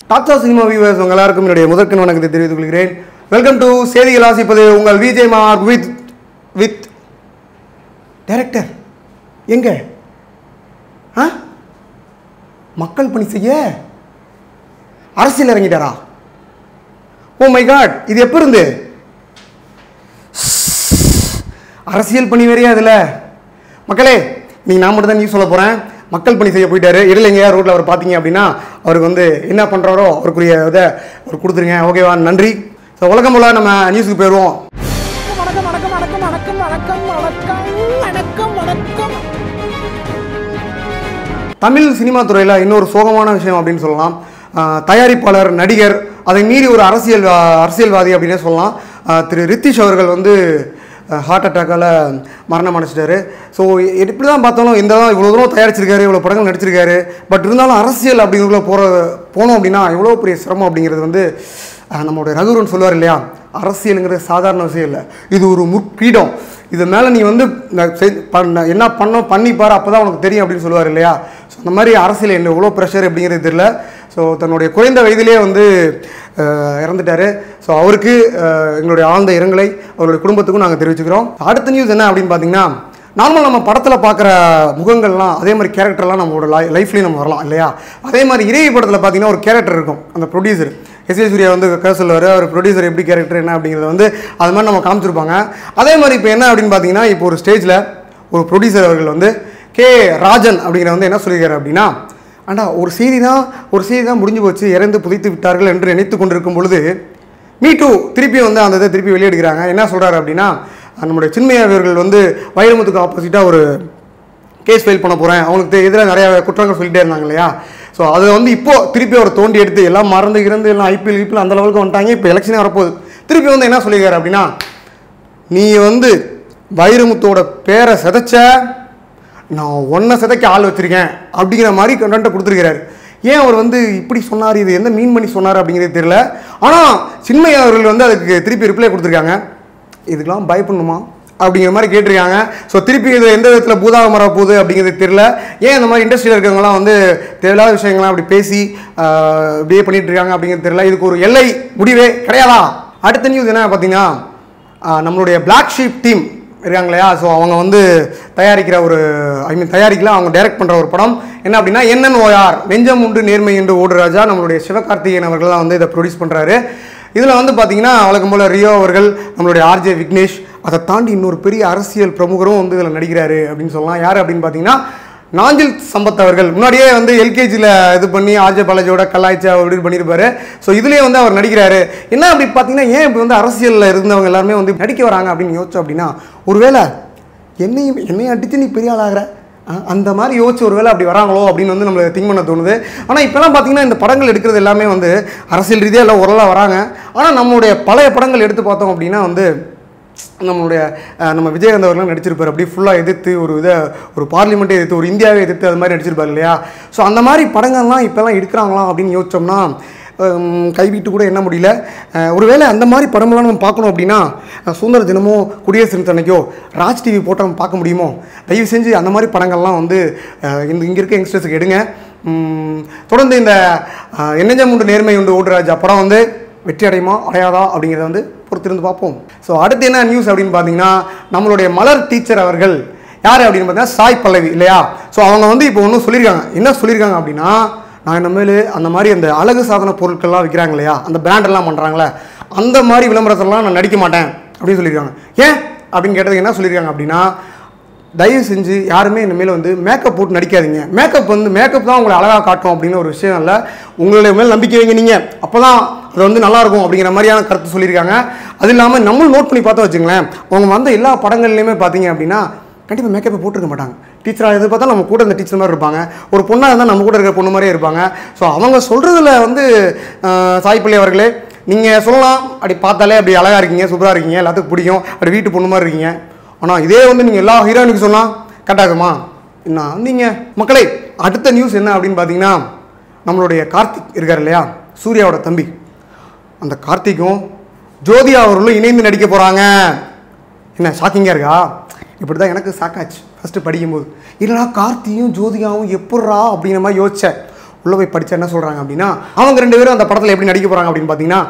டாப்ஸா cinema viewers உங்கள் எல்லாருக்கும் என்னுடைய முதற்கண் வணக்கத்தை தெரிவித்துக் கொள்கிறேன். வெல்கம் டு செய்திகள் வாசிப்பது உங்கள் விஜய் மார் வித் டைரக்டர். எங்க மக்கள் பணி செய்ய அரசியல் இறங்கிட்டாரா? ஓ மை காட், இது எப்போ இருந்து அரசியல் பணி வேறையா? அதில் மக்களே, நீங்கள் நான் மட்டும் தான் நியூஸ் சொல்ல போகிறேன். மக்கள் பணி செய்ய போயிட்டாரு. இடையில எங்கேயா ரோட்டில் அவர் பார்த்தீங்க அப்படின்னா அவருக்கு வந்து என்ன பண்ணுறாரோ அவருக்குரிய இதை அவர் கொடுத்துருங்க. ஓகேவா, நன்றி. ஸோ வழக்கம் போல் நம்ம நியூஸுக்கு போயிடுவோம். தமிழ் சினிமா துறையில் இன்னொரு சோகமான விஷயம் அப்படின்னு சொல்லலாம். தயாரிப்பாளர், நடிகர், அதை மீறி ஒரு அரசியல்வாதி அப்படின்னே சொல்லலாம். திரு ரித்திஷ் அவர்கள் வந்து ஹார்ட் அட்டாக்கால் மரணம் அடைச்சிட்டாரு. ஸோ எப்படி தான் பார்த்தாலும் இவ்வளோ தூரம் தயாரிச்சிருக்காரு, இவ்வளோ படங்கள் நடிச்சிருக்காரு. பட் இருந்தாலும் அரசியல் அப்படிங்கிறதுக்குள்ள போனோம் அப்படின்னா எவ்வளோ பெரிய சிரமம் அப்படிங்கிறது வந்து நம்மளுடைய ரகுவரன் சொல்லுவார் இல்லையா, அரசியலுங்கிறது சாதாரண விஷயம் இல்லை, இது ஒரு முற்பீடம். இது மேலே நீ வந்து என்ன பண்ணிப்பார், அப்போ தான் உனக்கு தெரியும் அப்படின்னு சொல்லுவார் இல்லையா. ஸோ அந்த மாதிரி அரசியல் என்ன எவ்வளோ ப்ரெஷர் அப்படிங்கிறது தெரியல. ஸோ தன்னுடைய குறைந்த வயதிலே வந்து இறந்துட்டார். ஸோ அவருக்கு எங்களுடைய ஆழ்ந்த இரங்கலை அவருடைய குடும்பத்துக்கும் நாங்கள் தெரிவிச்சுக்கிறோம். அடுத்த நியூஸ் என்ன அப்படின்னு பார்த்தீங்கன்னா, நார்மல் நம்ம படத்தில் பார்க்குற முகங்கள்லாம் அதே மாதிரி கேரக்டர்லாம் நம்மளோட லைஃப்லேயும் நம்ம வரலாம் இல்லையா. அதே மாதிரி இறைவி படத்தில் பார்த்தீங்கன்னா ஒரு கேரக்டர் இருக்கும். அந்த ப்ரொடியூசர் எஸ்.ஏ. சூர்யா வந்து சொல்லுவார், அவர் ப்ரொடியூசர் எப்படி கேரக்டர் என்ன அப்படிங்கிறத வந்து அது மாதிரி நம்ம காமிச்சிருப்பாங்க. அதே மாதிரி இப்போ என்ன அப்படின்னு பார்த்தீங்கன்னா, இப்போ ஒரு ஸ்டேஜில் ஒரு ப்ரொடியூசர் அவர்கள் வந்து கே ராஜன் அப்படிங்கிற வந்து என்ன சொல்லியிருக்காரு அப்படின்னா, ஆண்டா ஒரு செய்தி தான் முடிஞ்சு போச்சு, இறந்து புதைத்து விட்டார்கள் என்று நினைத்து கொண்டிருக்கும் பொழுது மீ2 திருப்பி வந்து அந்த இதை திருப்பி வெளியெடுக்கிறாங்க. என்ன சொல்கிறாரு அப்படின்னா, நம்முடைய சின்மயா அவர்கள் வந்து வைரமுத்துக்கு ஆப்போசிட்டாக ஒரு கேஸ் ஃபைல் பண்ண போகிறேன், அவங்களுக்கு எதிராக நிறையா குற்றங்கள் சொல்லிட்டே இருந்தாங்க இல்லையா. ஸோ அதை வந்து இப்போது திருப்பி அவர் தோண்டி எடுத்து எல்லாம் மறந்து எல்லாம் ஐபிஎல் அந்த லெவலுக்கு வந்துட்டாங்க. இப்போ எலெக்ஷனே வரப்போகுது. திருப்பி வந்து என்ன சொல்லியிருக்காரு அப்படின்னா, நீ வந்து வைரமுத்தோட பேரை சிதைச்ச, நான் ஒன்றை சிதைக்க ஆள் வச்சுருக்கேன் அப்படிங்கிற மாதிரி கண்டென்ட்டை கொடுத்துருக்கிறாரு. ஏன் அவர் வந்து இப்படி சொன்னார், இது எந்த மீன் பண்ணி சொன்னார் அப்படிங்கிறது தெரியல. ஆனால் சின்மயா அவர்கள் வந்து அதுக்கு திருப்பி ரிப்ளை கொடுத்துருக்காங்க, இதுக்கெல்லாம் பயப்படணுமா அப்படிங்கிற மாதிரி கேட்டிருக்காங்க. ஸோ திருப்பி இது எந்த விதத்தில் பூதாகம் வர போகுது அப்படிங்கிறது தெரியல. ஏன் இந்த மாதிரி இண்டஸ்ட்ரியில் இருக்கவங்களாம் வந்து தேவையில்லாத விஷயங்கள்லாம் அப்படி பேசி இப்படியே பண்ணிகிட்டு இருக்காங்க அப்படிங்கிறது தெரியல. இதுக்கு ஒரு எல்லை முடிவே கிடையாதா? அடுத்த நியூஸ் என்ன பார்த்தீங்கன்னா, நம்மளுடைய பிளாக் ஷீப் டீம் இருக்காங்க இல்லையா. ஸோ அவங்க வந்து தயாரிக்கிற ஒரு தயாரிக்கல அவங்க டைரக்ட் பண்ணுற ஒரு படம் என்ன அப்படின்னா, NNOR நெஞ்சம் உண்டு நேர்மை என்று ஓடு ராஜா. நம்மளுடைய சிவகார்த்திகேயன் அவர்கள் தான் வந்து இதை ப்ரொடியூஸ் பண்ணுறாரு. இதில் வந்து பார்த்தீங்கன்னா வழக்கம் போல் ரியோ அவர்கள், நம்மளுடைய RJ விக்னேஷ், அதை தாண்டி இன்னொரு பெரிய அரசியல் பிரமுகரும் வந்து இதில் நடிக்கிறாரு அப்படின்னு சொல்லலாம். யார் அப்படின்னு பார்த்தீங்கன்னா, நாஞ்சில் சம்பத் அவர்கள். முன்னாடியே வந்து LKGயில் இது பண்ணி RJ பாலாஜியோட கலாய்ச்சா அப்படின்னு பண்ணியிருப்பாரு. ஸோ இதுலேயே வந்து அவர் நடிக்கிறாரு. என்ன அப்படி பார்த்தீங்கன்னா, ஏன் இப்போ வந்து அரசியலில் இருந்தவங்க எல்லாருமே வந்து நடிக்க வராங்க அப்படின்னு யோசிச்சோம் அப்படின்னா, ஒருவேளை என்னையும் அடித்து நீ பெரிய ஆளாகிற அந்த மாதிரி யோசிச்சு ஒருவேளை அப்படி வராங்களோ அப்படின்னு வந்து நம்மளுக்கு திங்க் பண்ண தோணுது. ஆனால் இப்போலாம் பார்த்தீங்கன்னா இந்த படங்கள் எடுக்கிறது எல்லாமே வந்து அரசியல் ரீதியாக எல்லாம் ஓரளவு வராங்க. ஆனால் நம்மளுடைய பழைய படங்கள் எடுத்து பார்த்தோம் அப்படின்னா வந்து நம்ம விஜயகாந்த் அவர்கள்லாம் நடிச்சிருப்பார். அப்படி ஃபுல்லாக எதிர்த்து ஒரு பார்லிமெண்ட்டை எதிர்த்து, ஒரு இந்தியாவை எதிர்த்து அது மாதிரி நடிச்சிருப்பார் இல்லையா. ஸோ அந்த மாதிரி படங்கள்லாம் இப்போலாம் எடுக்கிறாங்களாம் அப்படின்னு யோசிச்சோம்னா கைவிட்டு கூட என்ன முடியல. ஒருவேளை அந்த மாதிரி படமெல்லாம் நம்ம பார்க்கணும் அப்படின்னா சுதந்திர தினமோ குடியரசு தினத்தன்னைக்கோ ராஜ் டிவி போட்டால் நம்ம பார்க்க முடியுமோ? தயவு செஞ்சு அந்த மாதிரி படங்கள்லாம் வந்து இங்கே இருக்க யங்ஸ்டர்ஸுக்கு எடுங்க. தொடர்ந்து இந்த நெஞ்சம் உண்டு நேர்மை உண்டு ஓடு ராஜா படம் வந்து வெற்றி அடையுமா அடையாதா அப்படிங்கிறத வந்து பொறுத்திருந்து பார்ப்போம். ஸோ அடுத்து என்ன நியூஸ் அப்படின்னு பார்த்தீங்கன்னா, நம்மளுடைய மலர் டீச்சர் அவர்கள் யார் அப்படின்னு பார்த்தீங்கன்னா சாய் பல்லவி இல்லையா. ஸோ அவங்க வந்து இப்போ ஒன்றும் சொல்லியிருக்காங்க. என்ன சொல்லியிருக்காங்க அப்படின்னா, நான் இனிமேல் அந்த மாதிரி அந்த அழகு சாதன பொருட்கள்லாம் விற்கிறாங்க இல்லையா, அந்த பிராண்டெல்லாம் பண்ணுறாங்களே, அந்த மாதிரி விளம்பரத்தெல்லாம் நான் நடிக்க மாட்டேன் அப்படின்னு சொல்லியிருக்காங்க. ஏன் அப்படின்னு கேட்டதுக்கு என்ன சொல்லியிருக்காங்க அப்படின்னா, தயவு செஞ்சு யாருமே இனிமேல் வந்து மேக்கப் போட்டு நடிக்காதீங்க. மேக்கப் தான் உங்களை அழகாக காட்டும் அப்படின்னு ஒரு விஷயம் இல்லை. உங்களுடைய மேல் நம்பிக்கை வைங்க நீங்கள், அப்போ தான் அது வந்து நல்லாயிருக்கும் அப்படிங்கிற மாதிரியான கருத்து சொல்லியிருக்காங்க. அது இல்லாமல் நம்மளும் நோட் பண்ணி பார்த்தா வச்சுங்களேன், அவங்க வந்த எல்லா படங்கள்லையுமே பார்த்தீங்க அப்படின்னா கண்டிப்பாக மேக்கப்பை போட்டிருக்க மாட்டாங்க. டீச்சராக எது பார்த்தா நம்ம கூட இந்த டீச்சர் மாதிரி இருப்பாங்க, ஒரு பொண்ணாக இருந்தால் நம்ம கூட இருக்கிற பொண்ணு மாதிரியே இருப்பாங்க. ஸோ அவங்க சொல்கிறதுல வந்து சாய்ப்பள்ளி அவர்களே, நீங்கள் சொல்லலாம் அப்படி பார்த்தாலே அப்படி அழகாக இருக்கீங்க, சூப்பராக இருக்கீங்க, எல்லாத்துக்கும் பிடிக்கும், அப்படி வீட்டு பொண்ணு மாதிரி இருக்கீங்க. ஆனால் இதே வந்து நீங்கள் எல்லா ஹீரோயினுக்கு சொன்னால் கட்டாகுமா என்ன? நீங்கள் மக்களே, அடுத்த நியூஸ் என்ன அப்படின்னு பார்த்தீங்கன்னா, நம்மளுடைய கார்த்திக் இருக்கார் இல்லையா, சூர்யாவோட தம்பி, அந்த கார்த்திக்கும் ஜோதியா அவர்களும் இணைந்து நடிக்க போகிறாங்க. என்ன ஷாக்கிங்காக இருக்கா? இப்படி தான் எனக்கு ஷாக்காச்சு ஃபஸ்ட்டு படிக்கும்போது. இல்லைனா கார்த்தியும் ஜோதிகாவும் எப்பட்றா அப்படிங்கிற மாதிரி யோசித்தேன். உள்ளே போய் படித்தா என்ன சொல்கிறாங்க அப்படின்னா, அவங்க 2 பேரும் அந்த படத்தில் எப்படி நடிக்க போகிறாங்க அப்படின்னு பார்த்தீங்கன்னா,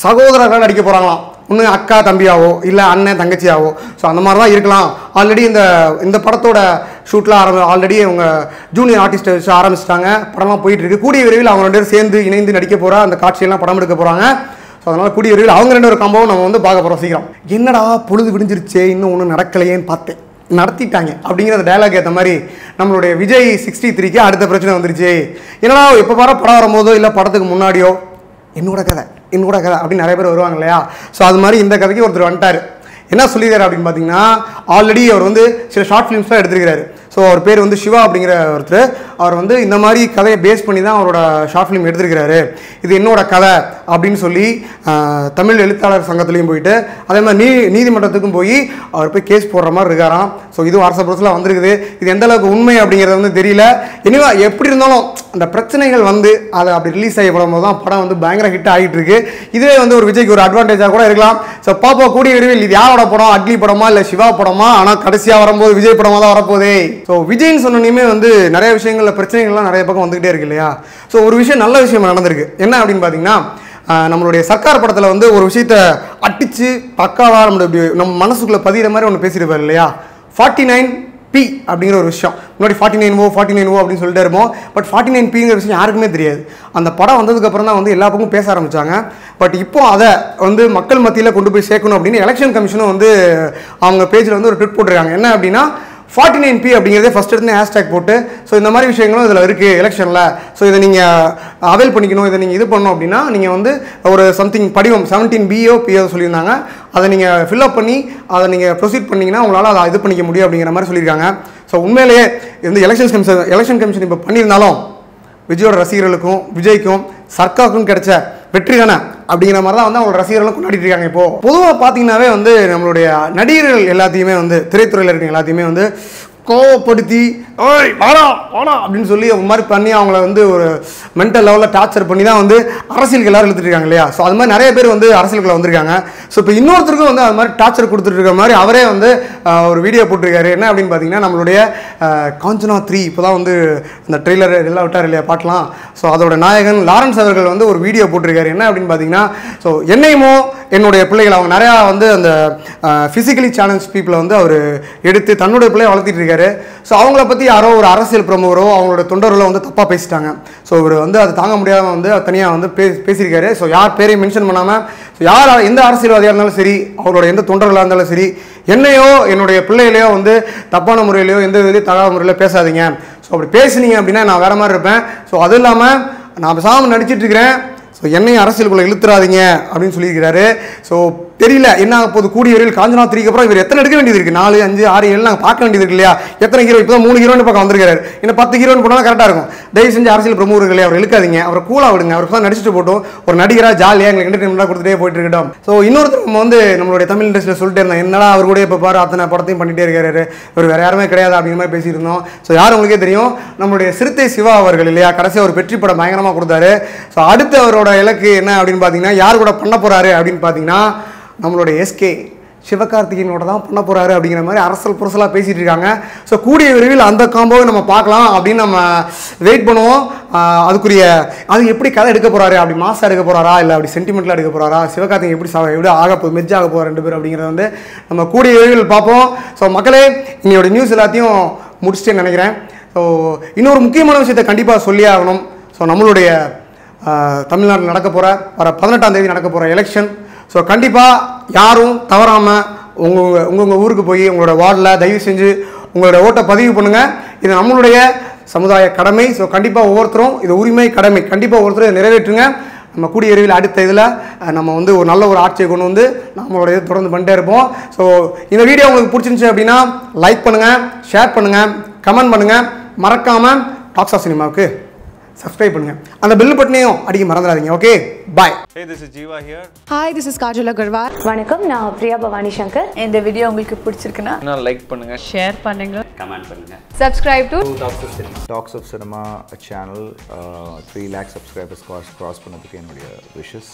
சகோதரர்களாக நடிக்க போகிறாங்களாம். ஒன்று அக்கா தம்பியாவோ இல்லை அண்ணன் தங்கச்சியாவோ. ஸோ அந்த மாதிரி தான் இருக்கலாம். ஆல்ரெடி இந்த படத்தோட ஷூட்டில் ஆல்ரெடி அவங்க ஜூனியர் ஆர்டிஸ்ட்டை வச்சு ஆரம்பிச்சிட்டாங்க. படமாக போயிட்டுருக்கு. கூடிய விரைவில் அவங்க 2 பேரும் சேர்ந்து இணைந்து நடிக்க போகிற அந்த காட்சியெல்லாம் படம் எடுக்க போகிறாங்க. ஸோ அதனால் கூடிய விரைவில் அவங்க 2 பேரும் காம்போவும் நம்ம வந்து பார்க்க போகிறோம் சீக்கிரம். என்னடா பொழுது விடிஞ்சிருச்சே, இன்னும் ஒன்றும் நடக்கலையேன்னு பார்த்தேன். நடத்திட்டாங்க அப்படிங்கிற அந்த டைலாக் ஏற்ற மாதிரி நம்மளுடைய விஜய் 63க்கு அடுத்த பிரச்சனை வந்துருச்சு. என்னடா எப்போ படம் வரும்போதோ இல்லை படத்துக்கு முன்னாடியோ என்னோட கதை அப்படின்னு நிறைய பேர் வருவாங்க இல்லையா. ஸோ அது மாதிரி இந்த கதைக்கு ஒருத்தர் வந்துட்டார். என்ன சொல்லியிருக்காரு அப்படின்னு பார்த்தீங்கன்னா, ஆல்ரெடி அவர் வந்து சில ஷார்ட் ஃபிலிம்ஸ்லாம் எடுத்துருக்கிறாரு. ஸோ அவர் பேர் வந்து சிவா அப்படிங்கிற ஒருத்தர். அவர் வந்து இந்த மாதிரி கதையை பேஸ் பண்ணி தான் அவரோட ஷார்ட் ஃபிலிம் எடுத்துருக்கிறாரு. இது என்னோட கதை அப்படின்னு சொல்லி தமிழ் எழுத்தாளர் சங்கத்துலேயும் போயிட்டு அதே மாதிரி நீதிமன்றத்துக்கும் போய் அவர் போய் கேஸ் போடுற மாதிரி இருக்காராம். ஸோ இதுவும் அரச புரசில் வந்திருக்குது. இது எந்த அளவுக்கு உண்மை அப்படிங்கிறது வந்து தெரியல. எனிவா எப்படி இருந்தாலும் அந்த பிரச்சனைகள் வந்து அதை அப்படி ரிலீஸ் செய்யப்படும் போது தான் படம் வந்து பயங்கர ஹிட் ஆகிட்டு இருக்கு. இதுவே வந்து ஒரு விஜய்க்கு ஒரு அட்வான்டேஜாக கூட இருக்கலாம். ஸோ பாப்பா கூடிய விரைவில் இது யாரோட படம், அட்லி படமா இல்லை சிவா படமா, ஆனால் கடைசியாக வரும்போது விஜய் படமாக தான் வரப்போதே. ஸோ விஜய்னு சொன்னோன்னே வந்து நிறைய விஷயங்களில் பிரச்சனைகள்லாம் நிறைய பக்கம் வந்துகிட்டே இருக்கு இல்லையா. ஸோ ஒரு விஷயம் நல்ல விஷயம் நடந்திருக்கு. என்ன அப்படின்னு பார்த்தீங்கன்னா, நம்மளுடைய சர்க்கார் படத்தில் வந்து ஒரு விஷயத்தை அடித்து பக்காவாக நம்ம மனசுக்குள்ளே பதிகிற மாதிரி ஒன்று பேசியிருப்பார் இல்லையா. 49P அப்படிங்கிற ஒரு விஷயம். முன்னாடி 49O அப்படின்னு சொல்லிட்டு இருப்போம். பட் 49Pங்கிற விஷயம் யாருக்குமே தெரியாது. அந்த படம் வந்ததுக்கப்புறம் தான் வந்து எல்லா பக்கமும் பேச ஆரம்பித்தாங்க. பட் இப்போ அதை வந்து மக்கள் மத்தியில் கொண்டு போய் சேர்க்கணும் அப்படின்னு எலெக்ஷன் கமிஷனும் வந்து அவங்க பேஜில் வந்து ஒரு ட்விட் போட்டிருக்காங்க. என்ன அப்படின்னா, 49P அப்படிங்கிறதே ஃபஸ்ட் எடுத்து ஹேஷ்டேக் போட்டு, ஸோ இந்த மாதிரி விஷயங்களும் இதில் இருக்குது எலெக்ஷனில். ஸோ இதை நீங்கள் அவைல் பண்ணிக்கணும், இதை நீங்கள் இது பண்ணணும் அப்படின்னா நீங்கள் வந்து ஒரு சம்திங் படிவம் 17BO PO சொல்லியிருந்தாங்க. அதை நீங்கள் ஃபில்அப் பண்ணி அதை நீங்கள் ப்ரொசீட் பண்ணிங்கன்னா உங்களால் அதை இது பண்ணிக்க முடியும் அப்படிங்கிற மாதிரி சொல்லியிருக்காங்க. ஸோ உண்மையிலேயே இந்த எலெக்ஷன் கமிஷன் இப்போ பண்ணியிருந்தாலும் விஜயோட ரசிகர்களுக்கும் விஜய்க்கும் சர்க்காருக்கும் கிடைச்ச வெற்றி தானே அப்படிங்கிற மாதிரி தான் வந்து அவங்களோட ரசிகர்களும் கொண்டாடிட்டு இருக்காங்க. இப்போது பொதுவாக பார்த்தீங்கன்னாவே வந்து நம்மளுடைய நடிகர்கள் எல்லாத்தையுமே வந்து திரைத்துறையில் இருக்க எல்லாத்தையுமே வந்து கோவப்படுத்தி ஓய் வாடா அப்படின்னு சொல்லி ஒரு மாதிரி பண்ணி அவங்கள வந்து ஒரு மென்டல் லெவலில் டார்ச்சர் பண்ணி தான் வந்து அரசியலுக்கு எல்லாரும் இழுத்துட்டு இருக்காங்க இல்லையா. ஸோ அது மாதிரி நிறைய பேர் வந்து அரசியலுக்குள்ள வந்திருக்காங்க. ஸோ இப்போ இன்னொருத்தருக்கும் வந்து அது மாதிரி டார்ச்சர் கொடுத்துட்டு இருக்க மாதிரி அவரே வந்து ஒரு வீடியோ போட்டிருக்காரு. என்ன அப்படின்னு பார்த்தீங்கன்னா, நம்மளுடைய காஞ்சனா 3 இப்போ தான் வந்து இந்த ட்ரெய்லர் எல்லாம் விட்டார் இல்லையா பாட்டலாம். ஸோ அதோட நாயகன் லாரன்ஸ் அவர்கள் வந்து ஒரு வீடியோ போட்டிருக்காரு. என்ன அப்படின்னு பார்த்தீங்கன்னா, ஸோ என்னையுமோ என்னுடைய பிள்ளைகள் அவங்க நிறையா வந்து அந்த ஃபிசிக்கலி சேலஞ்ச் பீப்புளை வந்து அவர் எடுத்து தன்னுடைய பிள்ளையை வளர்த்திட்டு இருக்காரு. ஸோ அவங்கள பற்றி யாரோ ஒரு அரசியல் பிரமுகரோ அவங்களோட தொண்டர்களோ வந்து தப்பாக பேசிட்டாங்க. ஸோ இவர் வந்து அது தாங்க முடியாமல் வந்து தனியாக வந்து பேசியிருக்காரு. ஸோ யார் பேரையும் மென்ஷன் பண்ணாமல், ஸோ யார் எந்த அரசியல்வாதியாக இருந்தாலும் சரி, அவரோட எந்த தொண்டர்களாக இருந்தாலும் சரி, என்னையோ என்னுடைய பிள்ளைகளையோ வந்து தப்பான முறையிலையோ எந்த விதத்தையும் தகாத முறையில் பேசாதீங்க. ஸோ அப்படி பேசுனீங்க அப்படின்னா நான் வேறு மாதிரி இருப்பேன். ஸோ அதுவும் இல்லாமல் நான் பேசாமல் நடிச்சிட்டு இருக்கிறேன். ஸோ என்னையும் அரசியலுக்குள்ளே இழுத்துறாதீங்க அப்படின்னு சொல்லியிருக்கிறாரு. ஸோ தெரியல என்ன ஆக போகுது. கூடிய விரைவில் காஞ்சனா 3க்கு அப்புறம் இவர் எத்தனை எடுக்க வேண்டியது இருக்குது, 4, 5, 6, 7 நாங்கள் பார்க்க வேண்டியது இருக்கு இல்லையா. எத்தனை ஹீரோ இப்போ தான் 3 ஹீரோன்னு பக்கம் வந்திருக்காரு. இன்னும் 10 ஹீரோன்னு போனால் கரெக்டாக இருக்கும். தயவு செஞ்சு அரசியல் பிரமுகர்களே அவர் இழுக்காதீங்க, அவர் கூலாக விடுங்க. அவர் தான் நடிச்சுட்டு போட்டோம், ஒரு நடிகராக ஜாலியாக எங்களுக்கு என்டர்டைன்மெண்ட்டாக கொடுத்துட்டே போயிட்டு இருக்கட்டும். ஸோ இன்னொருத்தர் நம்ம வந்து நம்மளுடைய தமிழ் இண்டஸ்ட்ரியில் சொல்லிட்டே இருந்தோம், என்னடா அவர் கூட இப்போ பாரு அத்தனை படத்தையும் பண்ணிகிட்டே இருக்காரு, இவர் வேறு யாருமே கிடையாது அப்படிங்கிற மாதிரி பேசியிருந்தோம். ஸோ யார் உங்களுக்கே தெரியும், நம்மளுடைய சிறுத்தை சிவா அவர்கள் இல்லையா. கடைசியாக ஒரு வெற்றி படம் பயங்கரமாக கொடுத்தாரு. ஸோ அடுத்து அவரோட இலக்கு என்ன அப்படின்னு பார்த்தீங்கன்னா, யார் கூட பண்ண போகிறாரு அப்படின்னு பார்த்தீங்கன்னா, நம்மளுடைய எஸ்கே சிவகார்த்திகேயனோட தான் பண்ண போகிறாரு அப்படிங்கிற மாதிரி அரசல் புரசலாக பேசிகிட்டு இருக்காங்க. ஸோ கூடிய விரைவில் அந்த காம்போவை நம்ம பார்க்கலாம் அப்படின்னு நம்ம வெயிட் பண்ணுவோம். அதுக்குரிய அது எப்படி கதை எடுக்க போகிறாரு, அப்படி மாசாக எடுக்க போகிறாரா இல்லை அப்படி சென்டிமெண்ட்டாக எடுக்க போகிறாரா, சிவகார்த்திகேயன் எப்படி ஆக போகுது, மெஜ் ஆக போகிற 2 பேர் அப்படிங்கிறத வந்து நம்ம கூடிய விரைவில் பார்ப்போம். ஸோ மக்களே, இன்னையோட நியூஸ் எல்லாத்தையும் முடிச்சுட்டேன்னு நினைக்கிறேன். ஸோ இன்னொரு முக்கியமான விஷயத்தை கண்டிப்பாக சொல்லியே ஆகணும். ஸோ நம்மளுடைய தமிழ்நாட்டில் நடக்க போகிற வர 18ஆம் தேதி நடக்க போகிற எலெக்ஷன். ஸோ கண்டிப்பாக யாரும் தவறாமல் உங்கள் ஊருக்கு போய் உங்களோட வார்டில் தயவு செஞ்சு உங்களோட ஓட்டை பதிவு பண்ணுங்கள். இது நம்மளுடைய சமுதாய கடமை. ஸோ கண்டிப்பாக ஒவ்வொருத்தரும் இது உரிமை கடமை கண்டிப்பாக ஒவ்வொருத்தரும் இதை நிறைவேற்றுங்க. நம்ம கூடிய விரைவில் அடுத்த இதில் நம்ம வந்து ஒரு நல்ல ஒரு ஆட்சியை கொண்டு வந்து நம்மளோட இதை தொடர்ந்து பண்ணிட்டே இருப்போம். ஸோ இந்த வீடியோ உங்களுக்கு பிடிச்சிருந்துச்சு அப்படின்னா லைக் பண்ணுங்கள், ஷேர் பண்ணுங்கள், கமெண்ட் பண்ணுங்கள். மறக்காமல் டாக்ஸ் ஆஃப் சினிமாவுக்கு சப்ஸ்கிரைப் பண்ணுங்க, அந்த பெல் பட்டனையும் அடிக்க மறந்துடாதீங்க. Okay, bye. Hey, this is Jeeva here. Hi, this is Kajal Agarwal. வணக்கம், நான் பிரியா பவானி சங்கர். இந்த வீடியோ உங்களுக்கு பிடிச்சிருக்குன்னா லைக் பண்ணுங்க, ஷேர் பண்ணுங்க, கமெண்ட் பண்ணுங்க. subscribe to Talks of Cinema channel 3 lakh subscribers cross பண்ணதுக்கு என்னுடைய wishes.